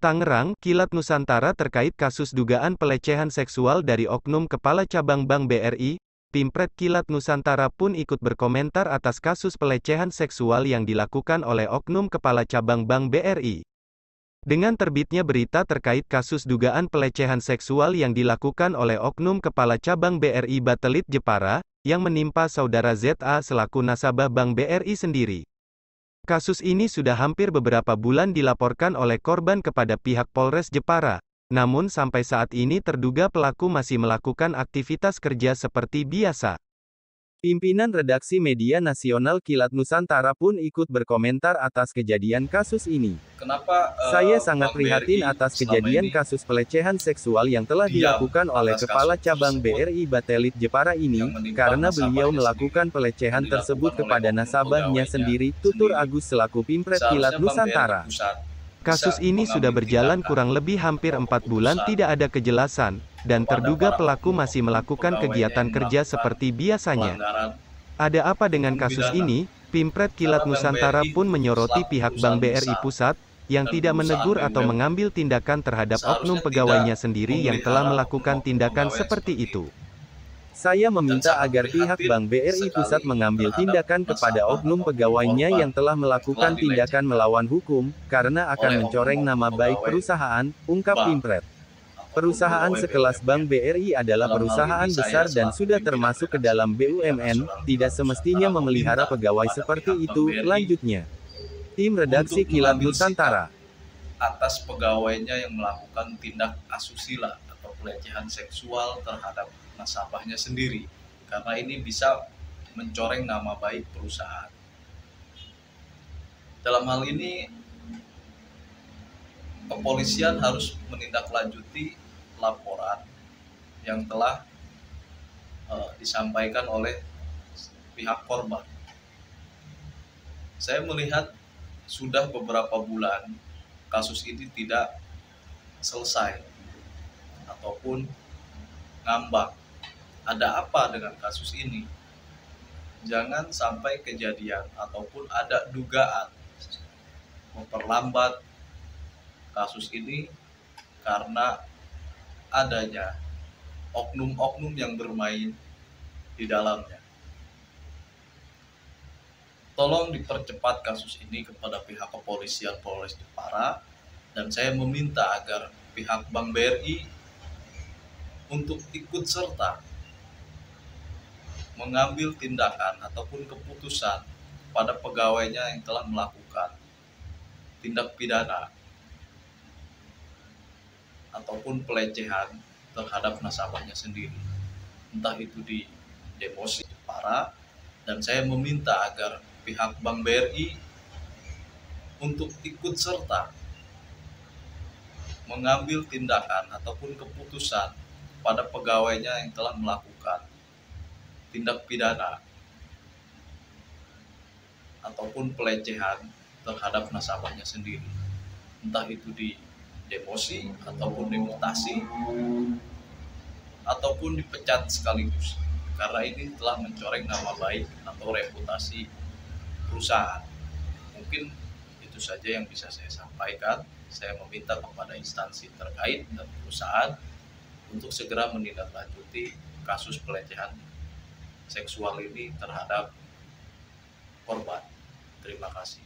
Tangerang, Kilat Nusantara terkait kasus dugaan pelecehan seksual dari Oknum Kepala Cabang Bank BRI, Pimpret Kilat Nusantara pun ikut berkomentar atas kasus pelecehan seksual yang dilakukan oleh Oknum Kepala Cabang Bank BRI. Dengan terbitnya berita terkait kasus dugaan pelecehan seksual yang dilakukan oleh Oknum Kepala Cabang BRI Batelit Jepara, yang menimpa saudara ZA selaku nasabah Bank BRI sendiri. Kasus ini sudah hampir beberapa bulan dilaporkan oleh korban kepada pihak Polres Jepara. Namun sampai saat ini terduga pelaku masih melakukan aktivitas kerja seperti biasa. Pimpinan redaksi media nasional Kilat Nusantara pun ikut berkomentar atas kejadian kasus ini. Kenapa Saya sangat Bank prihatin BRI atas selama kejadian ini kasus pelecehan seksual yang telah diam dilakukan oleh atas Kepala kasus Cabang tersebut BRI Batelit Jepara ini, yang menimpa karena beliau nasabahnya melakukan sendiri, pelecehan yang tersebut dilakukan oleh kepada oknum nasabahnya pegawainya sendiri, tutur sendiri. Agus selaku Pimpret Kilat Seharusnya Bank BRI Nusantara. Pusat bisa Kasus ini sudah mengambil berjalan tindakan kurang lebih hampir atau 4 bulan keputusan tidak ada kejelasan, dan kepada terduga para pelaku masih oknum-oknum melakukan pegawainya kegiatan yang kerja melakukan seperti biasanya. pelanggaran Ada apa dengan hukum kasus pidana. ini? Pimpret Karena Kilat Bank Nusantara BRI pun menyoroti selaku pihak perusahaan Bank BRI besar Pusat, yang dan tidak perusahaan menegur atau BUMN mengambil tindakan terhadap oknum seharusnya tidak pegawainya sendiri yang telah memelihara melakukan oknum-oknum tindakan pegawai yang seperti seperti itu. itu. Saya Dan meminta sangat agar pihak prihatin Bank BRI Pusat sekali mengambil terhadap tindakan kepada nasabah oknum ataupun pegawainya korban yang telah yang telah melakukan tindakan dilecehkan melawan hukum, karena akan oleh mencoreng oknum-oknum nama baik pegawai perusahaan, ungkap bank Pimpret. ataupun Perusahaan pegawai sekelas BUMN. Bank BRI adalah Dalam hal perusahaan ini saya besar dan selaku sudah pimpinan termasuk ke redaksi dalam media BUMN, nasional tidak Kilat semestinya Nusantara memelihara meminta pegawai kepada seperti pihak Bank itu, BRI lanjutnya. Tim redaksi untuk Kilat mengambil sikap Nusantara. atas pegawainya yang melakukan tindak asusila atau pelecehan seksual terhadap nasabahnya sendiri, karena ini bisa mencoreng nama baik perusahaan. Dalam hal ini, kepolisian harus menindaklanjuti laporan yang telah disampaikan oleh pihak korban. Saya melihat sudah beberapa bulan kasus ini tidak selesai ataupun ngambang. Ada apa dengan kasus ini? Jangan sampai kejadian ataupun ada dugaan memperlambat kasus ini karena adanya oknum-oknum yang bermain di dalamnya. Tolong dipercepat kasus ini kepada pihak kepolisian Polres Jepara, dan saya meminta agar pihak Bank BRI untuk ikut serta mengambil tindakan ataupun keputusan pada pegawainya yang telah melakukan tindak pidana ataupun pelecehan terhadap nasabahnya sendiri, entah itu di demosi Jepara, dan saya meminta agar pihak Bank BRI untuk ikut serta mengambil tindakan ataupun keputusan pada pegawainya yang telah melakukan tindak pidana ataupun pelecehan terhadap nasabahnya sendiri, entah itu di demosi ataupun dimutasi ataupun dipecat sekaligus, karena ini telah mencoreng nama baik atau reputasi perusahaan. Mungkin itu saja yang bisa saya sampaikan. Saya meminta kepada instansi terkait dan perusahaan untuk segera menindaklanjuti kasus pelecehan seksual ini terhadap korban. Terima kasih.